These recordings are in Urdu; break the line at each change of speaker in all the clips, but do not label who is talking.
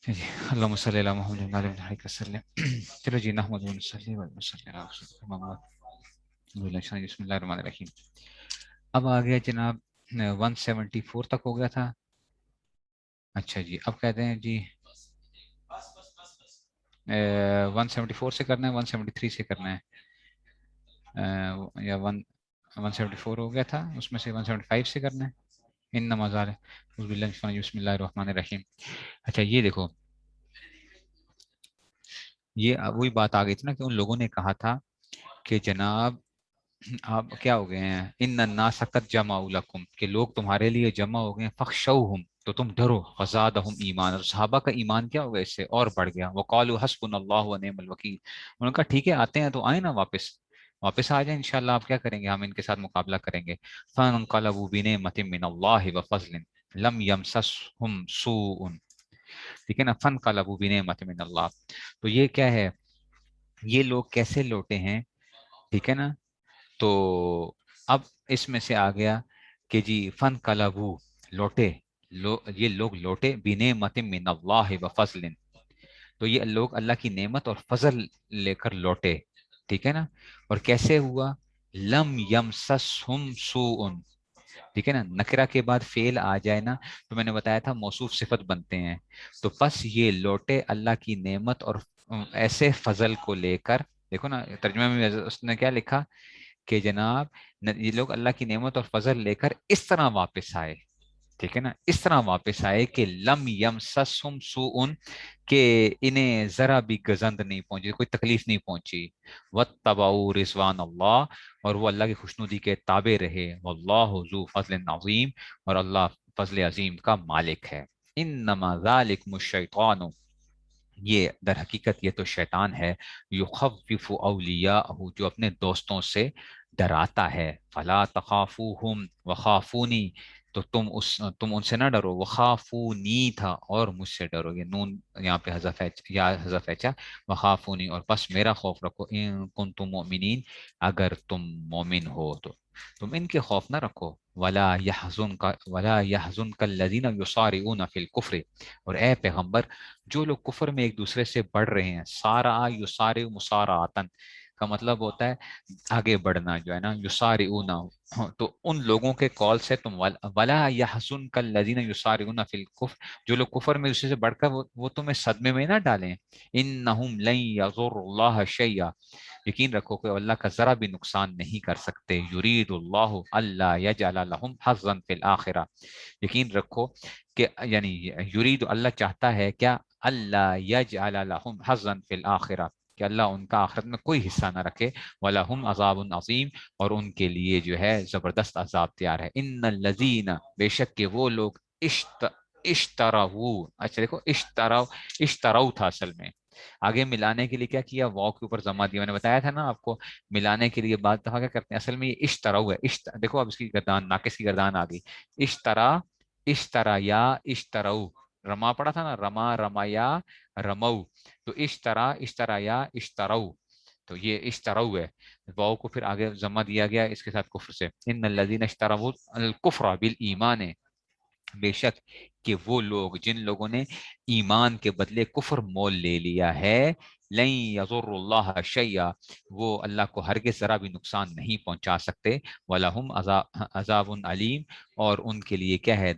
جی اللہم صلی علی محمد وعلی آلہ محمد وسلم۔ چلو جی نحمد و نصلی و نصلی علی رسول محمد۔ بسم اللہ الرحمن الرحیم۔ اب آ گیا جناب 174 تک ہو گیا تھا۔ اچھا جی اب کہتے ہیں جی 174 سے کرنا ہے 173 سے کرنا ہے یا 174 ہو گیا تھا اس میں سے 175 سے کرنا ہے۔ ان نمازال بسم اللہ الرحمن الرحیم۔ اچھا یہ دیکھو، یہ وہی بات آ گئی تھی نا کہ ان لوگوں نے کہا تھا کہ جناب آپ کیا ہو گئے ہیں، ان الناس قد جمعوا لکم، کہ لوگ تمہارے لیے جمع ہو گئے ہیں، فخشوہم، تو تم ڈرو، فزادہم ایمان، اور صحابہ کا ایمان کیا ہو گیا اس سے اور بڑھ گیا، وقالوا حسبنا اللہ ونعم الوکیل، انہوں نے کہا ٹھیک ہے آتے ہیں تو آئیں نا، واپس آ جائیں انشاءاللہ، آپ کیا کریں گے، ہم ان کے ساتھ مقابلہ کریں گے۔ فانقلبوا بنعمۃ من اللہ وفضل لم یمسسہم سوء، ٹھیک ہے نا، فانقلبوا بنعمۃ من اللہ، تو یہ کیا ہے، یہ لوگ کیسے لوٹے ہیں، ٹھیک ہے نا، تو اب اس میں سے آ گیا کہ جی فن کلبو، لوٹے، یہ لوگ لوٹے بنعمت من اللہ و فضل، تو یہ لوگ اللہ کی نعمت اور فضل لے کر لوٹے، ٹھیک ہے نا، اور کیسے ہوا، لم یمسسہم سوء، ٹھیک ہے نا، نکرہ کے بعد فعل آ جائے نا تو میں نے بتایا تھا موصوف صفت بنتے ہیں، تو بس یہ لوٹے اللہ کی نعمت اور ایسے فضل کو لے کر، دیکھو نا ترجمے میں اس نے کیا لکھا کہ جناب یہ لوگ اللہ کی نعمت اور فضل لے کر اس طرح واپس آئے، ٹھیک ہے نا، اس طرح واپس آئے کہ لم یمسسہم سوء، کہ انہیں ذرا بھی گزند نہیں پہنچی، کوئی تکلیف نہیں پہنچی، واتبعوا رضوان اللہ، اور وہ اللہ کی خوشنودی کے تابع رہے، واللہ ذو فضل عظیم، اور اللہ فضل عظیم کا مالک ہے۔ انما ذالکم الشیطان، یہ در حقیقت یہ تو شیطان ہے، یخوف اولیاءہ، جو اپنے دوستوں سے ڈراتا ہے، فلا تخافوہم وخافونی، تو تم ان سے نہ ڈرو، وخافونی تھا اور مجھ سے ڈرو، یہ نون یہاں پہ حذف ہے، یا حذف ہے، وخافونی، اور بس میرا خوف رکھو، ان کنتم مؤمنین، اگر تم مومن ہو تو تم ان کے خوف نہ رکھو، ولا يحزنك الذين يصارعون في الكفر، اور اے پیغمبر جو لوگ کفر میں ایک دوسرے سے بڑھ رہے ہیں، سارا یسارع مسارعتن کا مطلب ہوتا ہے آگے بڑھنا، جو ہے نا، یسارعون، تو ان لوگوں کے کال سے تم ولا یحزنک الذین یسارعون فی الکفر، جو لوگ کفر میں دوسرے سے بڑھ کر وہ تمہیں صدمے میں نہ ڈالیں، انہم لن یضر اللہ شیئا، یقین رکھو کہ اللہ کا ذرا بھی نقصان نہیں کر سکتے، یرید اللہ اللہ یجعل لہم حظا فی الآخرہ، یقین رکھو کہ یعنی یرید اللہ چاہتا ہے کیا، اللہ یجعل لہم حظا فی الآخرہ، کہ اللہ ان کا آخرت میں کوئی حصہ نہ رکھے، وَلَهُمْ عَذَابٌ عَظِيمٌ، اور ان کے لیے جو ہے زبردست عذاب تیار ہے، ان الذین، بے شک کہ وہ لوگ اشتراؤ، اچھا دیکھو اشتراؤ تھا اصل میں، آگے ملانے کے لیے کیا کیا، واو کے اوپر ضمہ دیا، میں نے بتایا تھا نا آپ کو، ملانے کے لیے بعض دفعہ کیا کرتے ہیں، اصل میں یہ اشتراؤ ہے، دیکھو اب اس کی گردان، ناقص کی گردان آ گئی، اشترا، اشترا یا اشتراؤ، رما پڑا تھا نا، رما رمایا رمو، تو اشترا اشترا یا اشتراؤ، تو یہ اشتراؤ ہے، واؤ کو پھر آگے ضمہ دیا گیا اس کے ساتھ کفر سے، ان الذین اشتروا الکفر بالایمان، بے شک کہ وہ لوگ جن لوگوں نے ایمان کے بدلے کفر مول لے لیا ہے، لن یضر اللہ شیئا، وہ اللہ کو ہرگز ذرا بھی نقصان نہیں پہنچا سکتے، وَلَهُمْ عذاب علیم، اور ان کے لیے کیا ہے،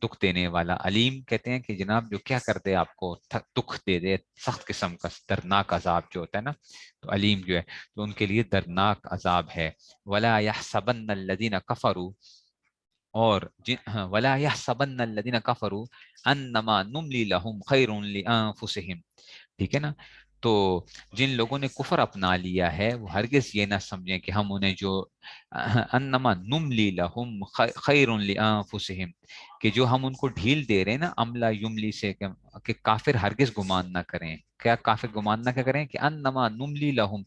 دکھ دینے والا، علیم کہتے ہیں کہ جناب جو کیا کر دے آپ کو، دکھ دے دے، سخت قسم کا دردناک عذاب جو ہوتا ہے نا، تو علیم جو ہے تو ان کے لیے دردناک عذاب ہے، وَلَا يَحْسَبَنَّ الَّذِينَ كَفَرُوا، اور ولا يحسبن الذين كفروا انما نملي لهم خير لانفسهم، ٹھیک ہے نا، تو جن لوگوں نے کفر اپنا لیا ہے وہ ہرگز یہ نہ سمجھیں کہ ہم انہیں جو انما نملی لہم خیر لانفسہم، کہ جو ہم ان کو ڈھیل دے رہے ہیں نا، عملہ یملی سے، کہ کافر ہرگز گمان نہ کریں، کیا کافر گمان نہ کریں کہ انما نملی لہم،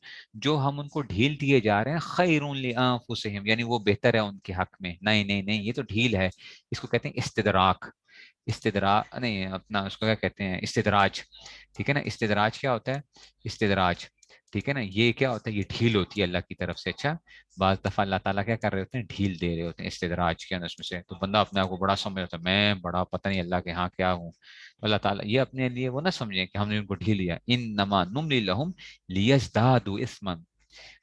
جو ہم ان کو ڈھیل دیے جا رہے ہیں، خیر لانفسہم، یعنی وہ بہتر ہے ان کے حق میں، نہیں نہیں نہیں، یہ تو ڈھیل ہے، اس کو کہتے ہیں استدراک، نہیں اپنا اس کو کیا کہتے ہیں، استدراج، ٹھیک ہے نا، استدراج کیا ہوتا ہے، استدراج ٹھیک ہے نا, یہ کیا ہوتا ہے, یہ ڈھیل ہوتی ہے اللہ کی طرف سے. اچھا, بعض دفعہ اللہ تعالیٰ کیا کر رہے ہوتے ہیں, ڈھیل دے رہے ہوتے ہیں استدراج کے اندر اس میں سے, تو بندہ اپنے آپ کو بڑا سمجھ رہتا ہے, میں بڑا پتہ نہیں اللہ کے ہاں کیا ہوں. تو اللہ تعالیٰ یہ اپنے لیے وہ نہ سمجھیں کہ ہم نے ان کو ڈھیل دیا, انما نملی لہم لیزدادوا اثما,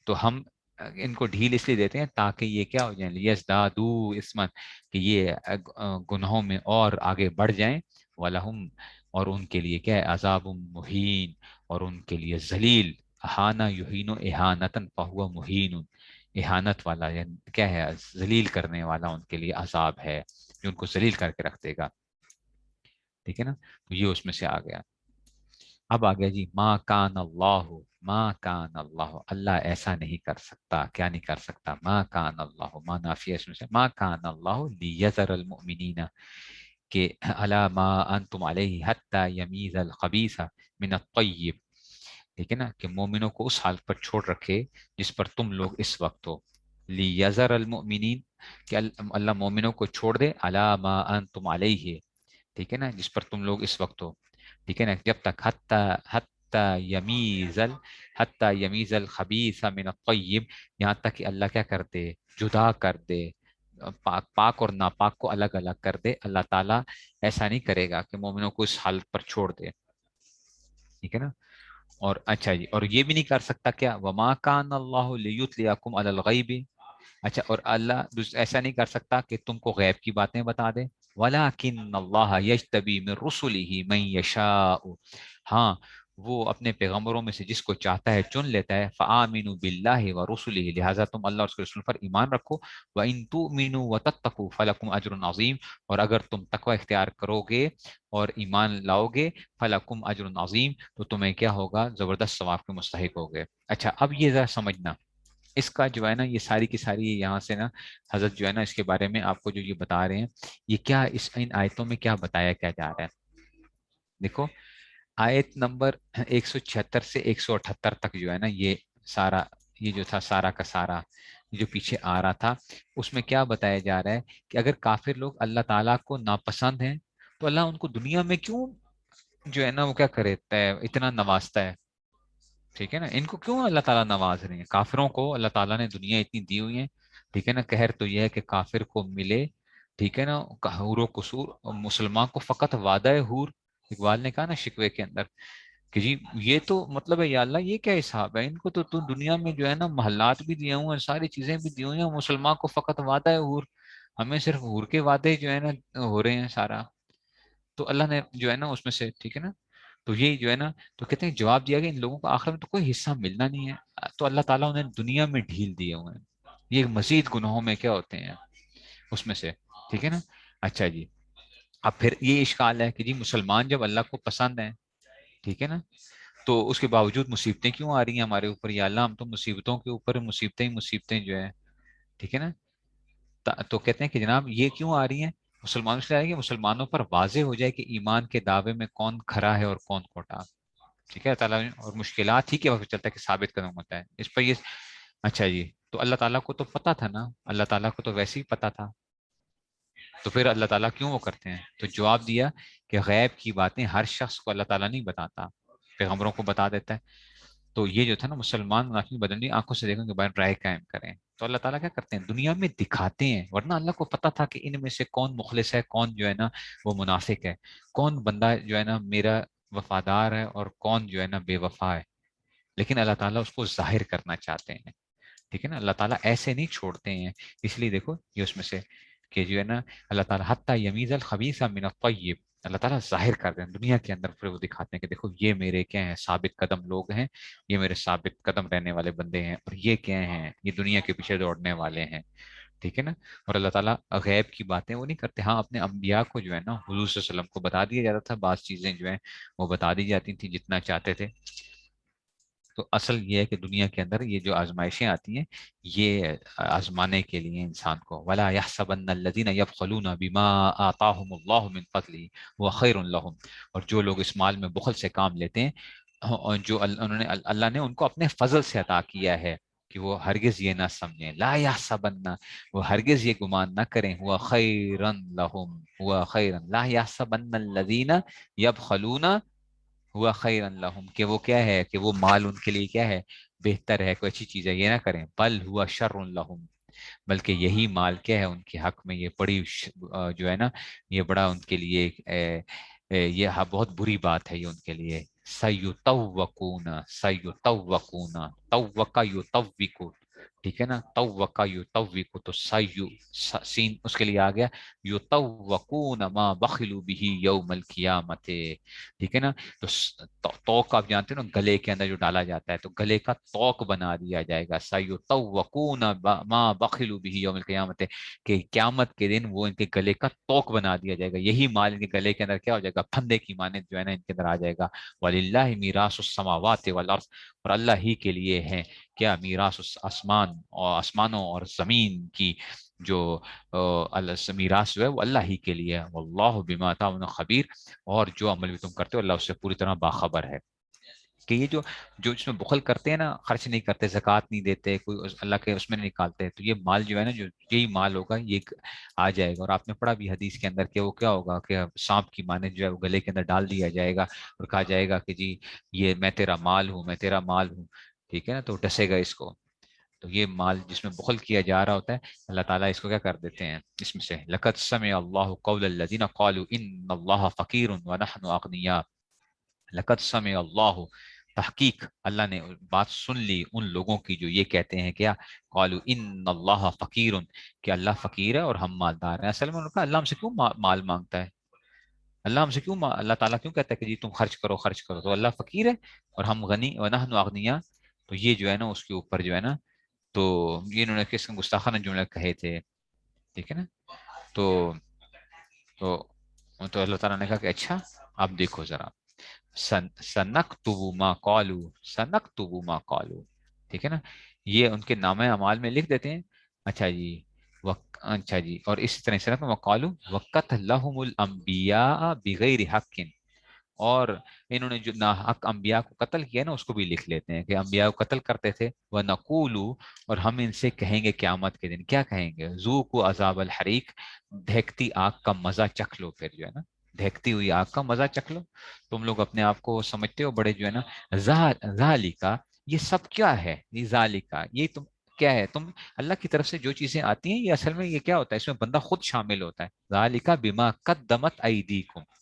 تو ہم ان کو ڈھیل اس لیے دیتے ہیں تاکہ یہ کیا ہو جائیں, لیزدادوا اثما, کہ یہ گناہوں میں اور آگے بڑھ جائیں. ولہم, اور ان کے لیے کیا ہے, عذاب مہین, اور ان کے لیے ذلیل. احانہ یہین احانتن فہو مہین, احانت والا یعنی کیا ہے, ذلیل کرنے والا ان کے لیے عذاب ہے جو ان کو ذلیل کر کے رکھ دے گا. ٹھیک ہے نا, تو یہ اس میں سے آ گیا. اب آ گیا جی, ما کان اللہ, ما کان اللہ, اللہ ایسا نہیں کر سکتا. کیا نہیں کر سکتا, ما کان اللہ, ما نافیہ اس میں سے, ما کان اللہ لیذر المؤمنین, کہ علی ما انتم علیہ حتی یمیز الخبیث من الطیب. ٹھیک ہے نا, کہ مومنوں کو اس حالت پر چھوڑ رکھے جس پر تم لوگ اس وقت ہو. لیذر المؤمنین, کہ اللہ مومنوں کو چھوڑ دے, علی ما انتم علیہ, ٹھیک ہے نا, جس پر تم لوگ اس وقت ہو. ٹھیک ہے نا, جب تک حتی یمیز الخبیث من الطیب, یہاں تک کہ اللہ کیا کر دے, جدا کر دے, پاک پاک اور ناپاک کو الگ الگ کر دے. اللہ تعالیٰ ایسا نہیں کرے گا کہ مومنوں کو اس حالت پر چھوڑ دے. ٹھیک ہے نا, اور اچھا جی, اور یہ بھی نہیں کر سکتا کیا, وما کان اللہ لیطلعکم علی الغیب. اچھا, اور اللہ ایسا نہیں کر سکتا کہ تم کو غیب کی باتیں بتا دے. وَلَٰكِنَّ اللَّهَ يَجْتَبِي مِن رُسُلِهِ مَن يَشَاءُ, ہاں وہ اپنے پیغمبروں میں سے جس کو چاہتا ہے چن لیتا ہے. فَآمِنُوا بِاللَّهِ وَرُسُلِهِ, لہٰذا تم اللہ اور اس کے رسول پر ایمان رکھو. وَإِن تُؤْمِنُوا وَتَتَّقُوا فَلَكُمْ أَجْرٌ عَظِيمٌ, اور اگر تم تقوی اختیار کرو گے اور ایمان لاؤ گے, فَلَكُمْ أَجْرٌ عَظِيمٌ, تو تمہیں کیا ہوگا, زبردست ثواب کے مستحق ہوگے. اچھا, اب یہ ذرا سمجھنا, اس کا جو ہے نا, یہ ساری کی ساری یہاں سے نا حضرت جو ہے نا اس کے بارے میں آپ کو جو یہ بتا رہے ہیں, یہ کیا ان آیتوں میں کیا بتایا کیا جا رہا ہے. دیکھو, آیت نمبر 176 سے 178 تک جو ہے نا, یہ سارا, یہ جو تھا سارا کا سارا جو پیچھے آ رہا تھا, اس میں کیا بتایا جا رہا ہے کہ اگر کافر لوگ اللہ تعالیٰ کو ناپسند ہیں تو اللہ ان کو دنیا میں کیوں جو ہے نا وہ کیا کرتا ہے, اتنا نوازتا ہے. ٹھیک ہے نا, ان کو کیوں اللہ تعالیٰ نواز رہے ہیں, کافروں کو اللہ تعالیٰ نے دنیا اتنی دی ہوئی ہے. ٹھیک ہے نا, قہر تو یہ ہے کہ کافر کو ملے. ٹھیک ہے نا, حور و قصور, اور مسلمان کو فقط وعدہ حور. اقبال نے کہا نا شکوے کے اندر کہ جی یہ تو مطلب ہے, یا اللہ یہ کیا حساب ہے, ان کو تو دنیا میں جو ہے نا محلات بھی دیے ہوئے ہیں, ساری چیزیں بھی دی ہوئی ہیں, مسلمان کو فقط وعدہ ہے حور, ہمیں صرف حور کے وعدے جو ہے نا ہو رہے ہیں سارا. تو اللہ نے جو ہے نا اس میں سے, ٹھیک ہے نا, تو یہ جو ہے نا, تو کہتے ہیں جواب دیا کہ ان لوگوں کو آخر میں تو کوئی حصہ ملنا نہیں ہے. تو اللہ تعالیٰ انہیں دنیا میں ڈھیل دیے ہوئے ہیں, یہ مزید گناہوں میں کیا ہوتے ہیں اس میں سے. ٹھیک ہے نا, اچھا جی, اب پھر یہ اشکال ہے کہ جی مسلمان جب اللہ کو پسند ہیں, ٹھیک ہے نا, تو اس کے باوجود مصیبتیں کیوں آ رہی ہیں ہمارے اوپر, یا اللہ ہم تو مصیبتوں کے اوپر مصیبتیں ہی مصیبتیں جو ہے. ٹھیک ہے نا, تو کہتے ہیں کہ جناب یہ کیوں آ رہی ہیں, مسلمانوں سے آ رہی ہے کہ مسلمانوں پر واضح ہو جائے کہ ایمان کے دعوے میں کون کھرا ہے اور کون کھوٹا. ٹھیک ہے, تعالیٰ اور مشکلات ہی کے وقت چلتا ہے کہ ثابت قدم ہوتا ہے اس پر یہ. اچھا جی, تو اللہ تعالیٰ کو تو پتا تھا نا, اللہ تعالیٰ کو تو ویسے ہی پتا تھا, تو پھر اللہ تعالیٰ کیوں وہ کرتے ہیں. تو جواب دیا کہ غیب کی باتیں ہر شخص کو اللہ تعالیٰ نہیں بتاتا, پیغمبروں کو بتا دیتا ہے. تو یہ جو تھا نا, مسلمان منافقین بدنی آنکھوں سے دیکھیں کہ بھائی رائے قائم کریں, تو اللہ تعالیٰ کیا کرتے ہیں, دنیا میں دکھاتے ہیں. ورنہ اللہ کو پتا تھا کہ ان میں سے کون مخلص ہے, کون جو ہے نا وہ منافق ہے, کون بندہ جو ہے نا میرا وفادار ہے اور کون جو ہے نا بے وفا ہے. لیکن اللہ تعالیٰ اس کو ظاہر کرنا چاہتے ہیں. ٹھیک ہے نا, اللہ تعالیٰ ایسے نہیں چھوڑتے ہیں. اس لیے دیکھو یہ اس میں سے کہ جو ہے نا اللہ تعالیٰ حتی یمیز الخبیث من الطیب, اللہ تعالیٰ ظاہر کر رہے ہیں دنیا کے اندر, پھر وہ دکھاتے ہیں کہ دیکھو یہ میرے کیا ہیں, ثابت قدم لوگ ہیں, یہ میرے ثابت قدم رہنے والے بندے ہیں, اور یہ کیا ہیں, یہ دنیا کے پیچھے دوڑنے والے ہیں. ٹھیک ہے نا, اور اللہ تعالیٰ غیب کی باتیں وہ نہیں کرتے. ہاں, اپنے انبیاء کو جو ہے نا حضور صلی اللہ علیہ وسلم کو بتا دیا جاتا تھا, بعض چیزیں جو ہیں وہ بتا دی جاتی تھیں جتنا چاہتے تھے. تو اصل یہ ہے کہ دنیا کے اندر یہ جو آزمائشیں آتی ہیں, یہ آزمانے کے لیے انسان کو. وَلَا يَحْسَبَنَّ الَّذِينَ يَبْخَلُونَ بِمَا آتَاهُمُ اللَّهُ مِنْ فَضْلِهِ هُوَ خَيْرٌ لَهُمْ, اور جو لوگ اس مال میں بخل سے کام لیتے ہیں, اور جو اللہ نے ان کو اپنے فضل سے عطا کیا ہے, کہ وہ ہرگز یہ نہ سمجھیں, لا يحسبن, وہ ہرگز یہ گمان نہ کریں, ہوا خیرن لہم, ہوا خیرن, لا يحسبن الذین یبخلون ہوا خیر لہم، کہ وہ کیا ہے کہ وہ مال ان کے لیے کیا ہے، بہتر ہے، کوئی اچھی چیز ہے، یہ نہ کریں، بل ہوا شر لہم، بلکہ یہی مال کیا ہے ان کے حق میں، یہ بڑی جو ہے نا، یہ بڑا ان کے لیے یہ بہت بری بات ہے یہ ان کے لیے. سیطوقون، سیطوقون، توقع یطوق، ٹھیک ہے نا، توقع یطوق، تو سین اس کے لیے آ گیا، یطوقون ما بخلوا به یوم القیامت، ٹھیک ہے نا. تو توق آپ جانتے ہیں نا، گلے کے اندر جو ڈالا جاتا ہے، تو گلے کا توق بنا دیا جائے گا. سیطوقون ما بخلوا به یوم القیامت، کہ قیامت کے دن وہ ان کے گلے کا توق بنا دیا جائے گا، یہی مال ان کے گلے کے اندر کیا ہو جائے گا، پھندے کی مانند جو ہے نا ان کے اندر آ جائے گا. وَلِلَّهِ مِيرَاثُ السَّمَاوَاتِ وَالْأَرْضِ، اور اللہ ہی کے لیے ہیں کیا، میراث آسمان اور آسمانوں اور زمین کی جو میراث جو ہے وہ اللہ ہی کے لیے ہے. واللہ بما تعملون خبیر، اور جو عمل بھی تم کرتے ہو اللہ اس سے پوری طرح باخبر ہے. کہ یہ جو جو اس میں بخل کرتے ہیں نا، خرچ نہیں کرتے، زکوٰۃ نہیں دیتے، کوئی اللہ کے اس میں نہیں نکالتے، تو یہ مال جو ہے نا، جو یہی مال ہوگا یہ آ جائے گا. اور آپ نے پڑھا بھی حدیث کے اندر کہ وہ کیا ہوگا، کہ سانپ کی مانند جو ہے وہ گلے کے اندر ڈال دیا جائے گا، اور کہا جائے گا کہ جی یہ میں تیرا مال ہوں، میں تیرا مال ہوں، ٹھیک ہے نا، تو ڈسے گا اس کو. تو یہ مال جس میں بخل کیا جا رہا ہوتا ہے، اللہ تعالیٰ اس کو کیا کر دیتے ہیں اس میں سے. لقد سمع اللہ قول الذین قالوا ان اللہ فقیر ونحن اغنیاء، لقد سمع اللہ، تحقیق اللہ نے بات سن لی ان لوگوں کی جو یہ کہتے ہیں کیا، قالوا ان اللہ فقیر، کہ اللہ فقیر ہے اور ہم مالدار ہیں. اصل میں انہوں نے کہا اللہ ہم سے کیوں مال مانگتا ہے، اللہ ہم سے کیوں اللہ تعالیٰ کیوں کہتا ہے کہ جی تم خرچ کرو خرچ کرو، تو اللہ فقیر ہے اور ہم غنی ونحن اغنیاء. تو یہ جو ہے نا اس کے اوپر جو ہے نا، تو یہ انہوں نے کس گستاخانہ جملے کہے تھے، ٹھیک ہے نا. تو تو تو اللہ تعالیٰ نے کہا کہ اچھا آپ دیکھو ذرا، سنکتب ما قالوا، سنکتب ما قالوا، ٹھیک ہے نا، یہ ان کے نامہ اعمال میں لکھ دیتے ہیں. اچھا جی، اچھا جی، اور اسی طرح سے وقالو وقتلهم الانبیاء بغیر حق، اور انہوں نے جو ناحق انبیاء کو قتل کیا نا اس کو بھی لکھ لیتے ہیں کہ انبیاء کو قتل کرتے تھے. وَنَقُولُ، اور ہم ان سے کہیں گے قیامت کے دن، کیا کہیں گے، ذُوقُوا عذاب الحریق، دہکتی آگ کا مزہ چکھ لو. پھر جو ہے نا دہکتی ہوئی آگ کا مزہ چکھ لو. تم لوگ اپنے آپ کو سمجھتے ہو بڑے جو ہے نا، ذالکا، یہ سب کیا ہے، یہ ذالکا، یہ تم کیا ہے، تم اللہ کی طرف سے جو چیزیں آتی ہیں یہ اصل میں یہ کیا ہوتا ہے، اس میں بندہ خود شامل ہوتا ہے. ذالکا بما قدمت ایدیکم،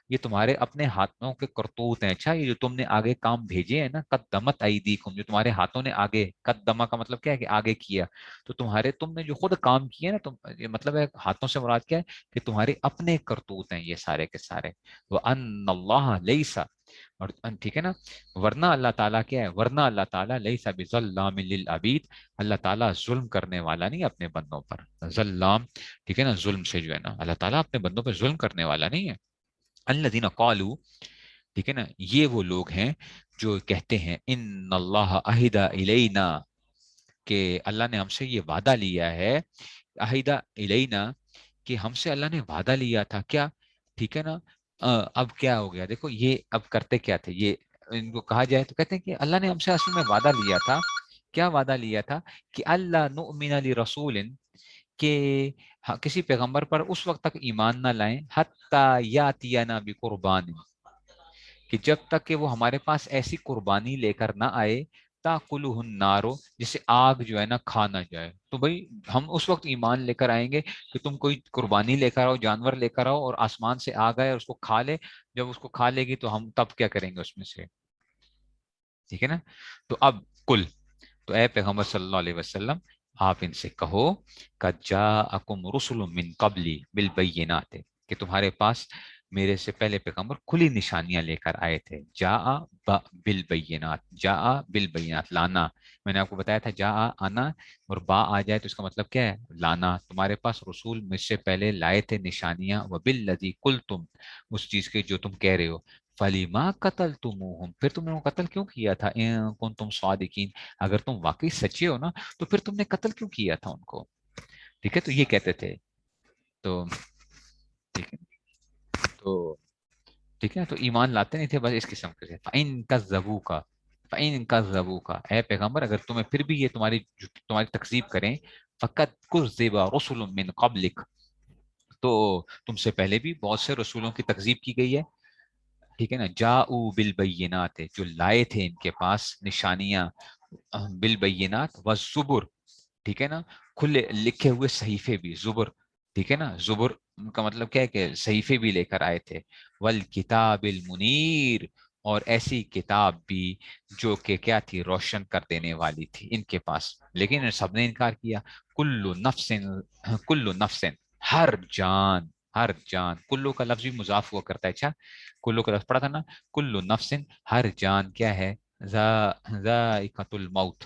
یہ تمہارے اپنے ہاتھوں کے کرتوت ہیں. اچھا، یہ جو تم نے آگے کام بھیجے ہیں نا، قدمت ایدیکم، جو تمہارے ہاتھوں نے آگے، قدمہ کا مطلب کیا ہے کہ آگے کیا، تو تم نے جو خود کام کیے نا، یہ مطلب ہے ہاتھوں سے مراد کیا ہے کہ تمہارے اپنے کرتوت ہیں یہ سارے کے سارے. وَأَنَّ اللَّهَ لَيْسَ، اور ٹھیک ہے نا، ورنہ اللہ تعالیٰ کیا ہے، ورنہ اللہ تعالیٰ لیسا بظلام للعبید، اللہ تعالیٰ ظلم کرنے والا نہیں اپنے بندوں پر. ظلام، ٹھیک ہے نا، ظلم سے جو ہے نا، اللہ تعالیٰ اپنے بندوں پر ظلم کرنے والا نہیں ہے. الذین قالوا، ٹھیک ہے نا، یہ وہ لوگ ہیں جو کہتے ہیں ان اللہ عہد الینا، کہ اللہ نے ہم سے یہ وعدہ لیا ہے، عہد الینا، کہ ہم سے اللہ نے وعدہ لیا تھا کیا، ٹھیک ہے نا. اب کیا ہو گیا دیکھو، یہ اب کرتے کیا تھے، یہ ان کو کہا جائے تو کہتے ہیں کہ اللہ نے ہم سے اصل میں وعدہ لیا تھا. کیا وعدہ لیا تھا، کہ اللہ نؤمن لرسول، کہ کسی پیغمبر پر اس وقت تک ایمان نہ لائیں، حتی یاتینا بقربان، کہ جب تک کہ وہ ہمارے پاس ایسی قربانی لے کر نہ آئے، تاکلہ النار، جسے آگ جو ہے نا کھا نہ جائے. تو بھائی ہم اس وقت ایمان لے کر آئیں گے کہ تم کوئی قربانی لے کر آؤ، جانور لے کر آؤ اور آسمان سے آگ آئے اور اس کو کھا لے. جب اس کو کھا لے گی تو ہم تب کیا کریں گے اس میں سے، ٹھیک ہے نا. تو اب کل، تو اے پیغمبر صلی اللہ علیہ وسلم آپ ان سے کہو، قد جاءکم رسل من قبلی بالبینات، کہ تمہارے پاس میرے سے پہلے پیغمبر کھلی نشانیاں لے کر آئے تھے. بالبینات، جاء بالبینات، لانا، میں نے آپ کو بتایا تھا جاء آنا، اور با آ جائے تو اس کا مطلب کیا ہے، لانا. تمہارے پاس رسول مجھ سے پہلے لائے تھے نشانیاں، وبالذی قلتم، اس چیز کے جو تم کہہ رہے ہو. فلیما قتلتموہم، پھر تم نے وہ قتل کیوں کیا تھا، ان کنتم صادقین، اگر تم واقعی سچے ہو نا تو پھر تم نے قتل کیوں کیا تھا ان کو. ٹھیک ہے، تو یہ کہتے تھے. تو ٹھیک ہے، تو ٹھیک ہے، تو ایمان لاتے نہیں تھے بس اس قسم کے. فَإِن كَذَّبُوكَ، فَإِن كَذَّبُوكَ، اے پیغمبر اگر تمہیں پھر بھی یہ تمہاری تکذیب کریں، فَقَدْ كُذِّبَ رُسُلٌ مِّن قَبْلِكَ، تو تم سے پہلے بھی بہت سے رسولوں کی تکذیب کی گئی ہے. ٹھیک ہے نا، جاؤ بالبینات جو لائے تھے ان کے پاس نشانیاں، بالبینات والزبر، ٹھیک ہے نا، کھلے لکھے ہوئے صحیفے بھی، زبر، ٹھیک ہے نا، زبر کا مطلب کیا ہے کہ صحیفے بھی لے کر آئے تھے، والکتاب المنیر، اور ایسی کتاب بھی جو کہ کیا تھی، روشن کر دینے والی تھی ان کے پاس، لیکن ان سب نے انکار کیا۔ کل نفس، کل نفس، ہر جان، ہر جان، کلو کا لفظ بھی مضاف ہوا کرتا ہے، اچھا، کلو کا لفظ پڑا تھا نا، کلو نفس، ہر جان کیا ہے، ذائقۃ الموت،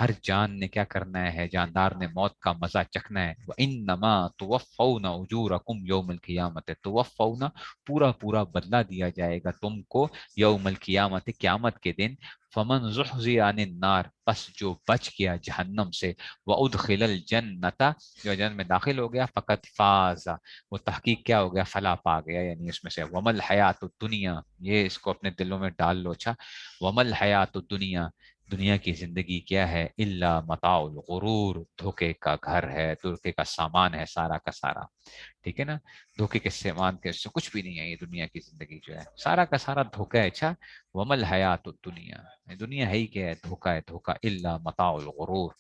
ہر جان نے کیا کرنا ہے، جاندار نے موت کا مزہ چکھنا ہے، وَإِنَّمَا تُوَفَّوْنَ أُجُورَكُمْ يَوْمَ الْقِيَامَةِ، توفونا پورا پورا بدلہ دیا جائے گا تم کو، یوم القیامت، قیامت کے دن، فمن زحزح عن النار، پس جو بچ گیا جہنم سے، وادخل الجنت، جو جنت میں داخل ہو گیا، فقط فاز، وہ تحقیق کیا ہو گیا، فلاح پا گیا، یعنی اس میں سے، ومل حیات الدنیا، یہ اس کو اپنے دلوں میں ڈال لو، اچھا، ومل حیات الدنیا، دنیا کی زندگی کیا ہے، الا متاع الغرور، دھوکے کا گھر ہے، دھوکے کا سامان ہے سارا کا سارا، ٹھیک ہے نا، دھوکے کے سامان کے اس سے کچھ بھی نہیں ہے، یہ دنیا کی زندگی جو ہے سارا کا سارا دھوکا ہے، اچھا، ومل حیات الدنیا، دنیا ہے ہی کیا ہے، دھوکا ہے، دھوکا، الا متاع الغرور،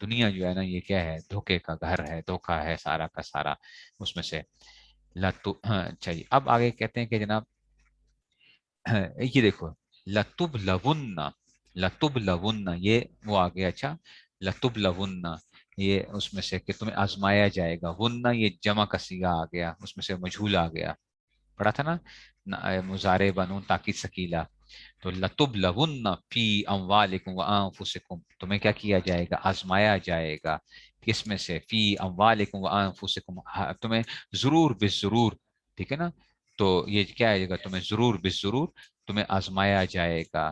دنیا جو ہے نا یہ کیا ہے، دھوکے کا گھر ہے، دھوکا ہے سارا کا سارا اس میں سے، لتو، اچھا جی، اب آگے کہتے ہیں کہ جناب، یہ دیکھو، لتب لون، لتب لون، یہ وہ آ گیا، اچھا، لتب لون، یہ اس میں سے کہ تمہیں آزمایا جائے گا، ون یہ جمع کا صیغہ آ گیا، اس میں سے مجھول آ گیا، پڑھا تھا نا، مضارع بنون تاکید ثقیلہ، تو لتب لون فی اموالکم وانفسکم، تمہیں کیا کیا جائے گا، آزمایا جائے گا، کس میں سے، فی اموالکم وانفسکم، تمہیں ضرور بالضرور، ٹھیک ہے نا، تو یہ کیا آئے گا، تمہیں ضرور بالضرور تمہیں آزمایا جائے گا،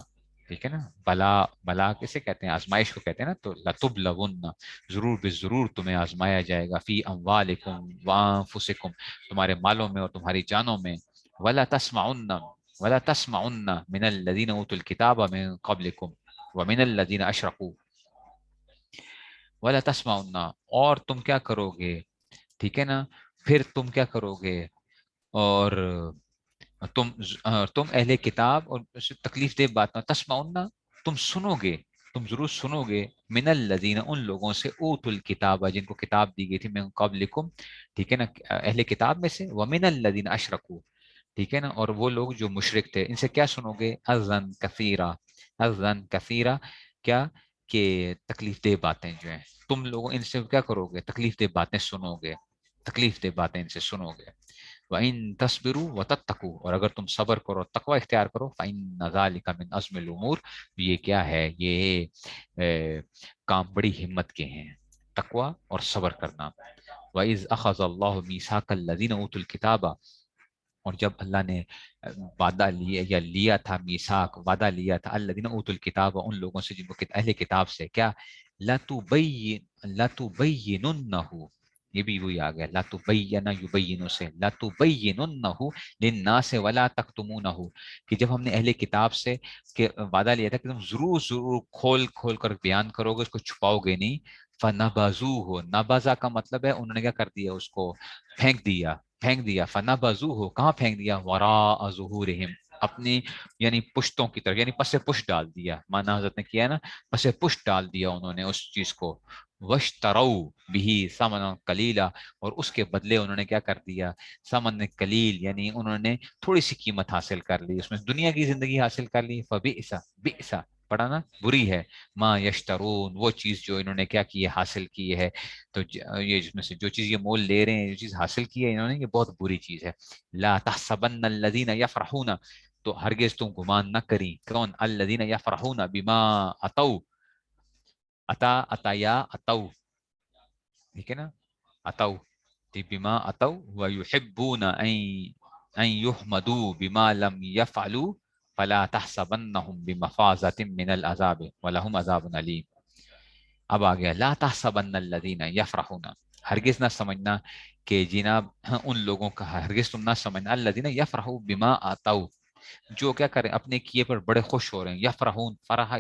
ٹھیک ہے نا، بلا، بلا کسے کہتے ہیں، آزمائش کو کہتے ہیں نا، تو لتب لون، ضرور بالضرور تمہیں آزمایا جائے گا، فی اموالکم وانفسکم، تمہارے مالوں میں اور تمہاری جانوں میں، ولا تسمعن، ولا تسمعن من الذين اوتوا الكتاب من قبلكم ومن الذين اشركوا، ولا تسمعن، اور تم کیا کرو گے، ٹھیک ہے نا، پھر تم کیا کرو گے، اور تم، تم اہل کتاب، اور تکلیف دہ بات نہ، تسمعن، تم سنو گے، تم ضرور سنو گے، من الذین، ان لوگوں سے، اوت الکتاب، جن کو کتاب دی گئی تھی، من قبلکم، ٹھیک ہے نا، اہل کتاب میں سے، ومن الذین اشرکوا، ٹھیک ہے نا، اور وہ لوگ جو مشرک تھے، ان سے کیا سنو گے، اذن کثیرہ، اذن کثیرہ، کیا کہ تکلیف دہ باتیں جو ہیں، تم لوگوں ان سے کیا کرو گے، تکلیف دہ باتیں سنو گے، تکلیف دہ باتیں ان سے سنو گے، وَإِن تَصْبِرُوا وَتَتَّقُوا، اور اگر تم صبر کرو، تقوی اختیار کرو، فَإِنَّ ذَلِكَ مِنْ عَزْمِ الْأُمُورِ، یہ کیا ہے، یہ کام بڑی ہمت کے ہیں، تقوی اور صبر کرنا، وَإِذْ أَخَذَ اللَّهُ مِيثَاقَ الَّذِينَ أُوتُوا الْكِتَابَ، اور جب اللہ نے وعدہ لیا، یا لیا تھا، میثاق وعدہ لیا تھا، الذین اوتوا الکتاب، ان لوگوں سے جن کو اہل کتاب سے، کیا، لتبیننہ، یہ بھی وہی آ گیا، لتبین یبین سے، لتبیننہ للناس ولا تکتمونہ، کہ جب ہم نے اہل کتاب سے کہ وعدہ لیا تھا کہ تم ضرور ضرور کھول کھول کر بیان کرو گے، اس کو چھپاؤ گے نہیں، فنبذوہ، نبذا کا مطلب ہے انہوں نے کیا کر دیا، اس کو پھینک دیا، پھینک دیا، فنبذوہ، کہاں پھینک دیا، وراء ظہورہم، اپنی یعنی پشتوں کی طرف، یعنی پس پشت ڈال دیا، مانا حضرت نے کیا ہے نا، پس پشت ڈال دیا انہوں نے اس چیز کو، وَاشْتَرَوْا بِهِ ثَمَنًا قَلِيلًا، اور اس کے بدلے انہوں نے کیا کر دیا، ثمن قلیل، یعنی انہوں نے تھوڑی سی قیمت حاصل کر لی، اس میں دنیا کی زندگی حاصل کر لی، فَبِئْسَ، بِئْسَ، پڑھا نا، بری ہے، ما یشترون، وہ چیز جو انہوں نے کیا کی ہے، حاصل کی ہے، تو یہ جس میں سے جو چیز یہ مول لے رہے ہیں، جو چیز حاصل کی ہے انہوں نے، یہ بہت بری چیز ہے، لا تحسبن الذین یفرحون، تو ہرگز تم گمان نہ کری، کون، الذین یفرحون بما اتوا، عطایا اتو، ٹھیک ہے نا، اتو، بما اتو ويحبون ان يحمدوا بما لم يفعلوا فلا تحسبنهم بمفازة من العذاب ولهم عذاب علیم، اب آ گیا، لا تحسبن الذین یفرحون، ہرگز نہ سمجھنا کہ جناب ان لوگوں کا، ہرگز تم نہ سمجھنا، الذین یفرحوا بما اتوا، جو کیا کریں، اپنے کیے پر بڑے خوش ہو رہے ہیں، یفرحون، فرح،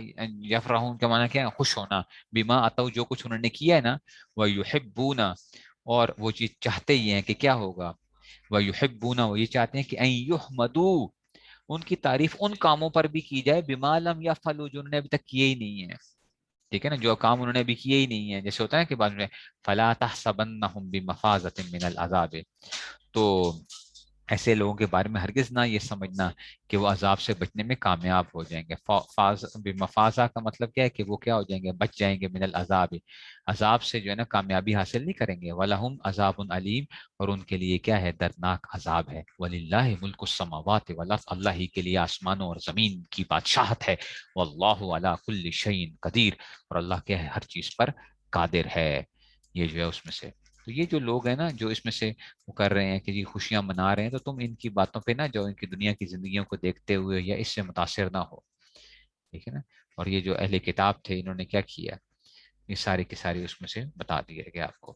یفرحون کا معنی کیا ہے، خوش ہونا، بما اتوا، جو کچھ انہوں نے کیا ہے نا، ویحبون، اور وہ چیز چاہتے ہی ہیں کہ کیا ہوگا، ویحبون، وہ یہ چاہتے ہیں کہ ان یحمدوا، ان کی تعریف ان کاموں پر بھی کی جائے بما لم یفعلوا، جو انہوں نے ابھی تک کیے ہی نہیں ہے. ٹھیک ہے نا، جو کام انہوں نے ابھی کیے ہی نہیں ہے. جیسے ہوتا ہے کہ بعد میں فلا تحسبنهم بمفازة من العذاب، تو ایسے لوگوں کے بارے میں ہرگز نہ یہ سمجھنا کہ وہ عذاب سے بچنے میں کامیاب ہو جائیں گے. مفازہ کا مطلب کیا ہے کہ وہ کیا ہو جائیں گے، بچ جائیں گے من العذاب، عذاب سے جو ہے نا کامیابی حاصل نہیں کریں گے. وَلَهُمْ عَذَابٌ علیم، اور ان کے لیے کیا ہے، دردناک عذاب ہے. وَلِلَّهِ مُلْكُ السَّمَاوَاتِ وَالْأَرْضِ، اللہ ہی کے لیے آسمانوں اور زمین کی بادشاہت ہے. وَاللَّهُ عَلَى كُلِّ شَيْءٍ قدیر، اور اللہ کے ہر چیز پر قادر ہے. یہ جو ہے اس میں سے، تو یہ جو لوگ ہیں نا جو اس میں سے وہ کر رہے ہیں کہ جی خوشیاں منا رہے ہیں، تو تم ان کی باتوں پہ نہ جو ان کی دنیا کی زندگیوں کو دیکھتے ہوئے یا اس سے متاثر نہ ہو. ٹھیک ہے نا. اور یہ جو اہل کتاب تھے انہوں نے کیا کیا، یہ ساری کی ساری اس میں سے بتا دیا گیا آپ کو.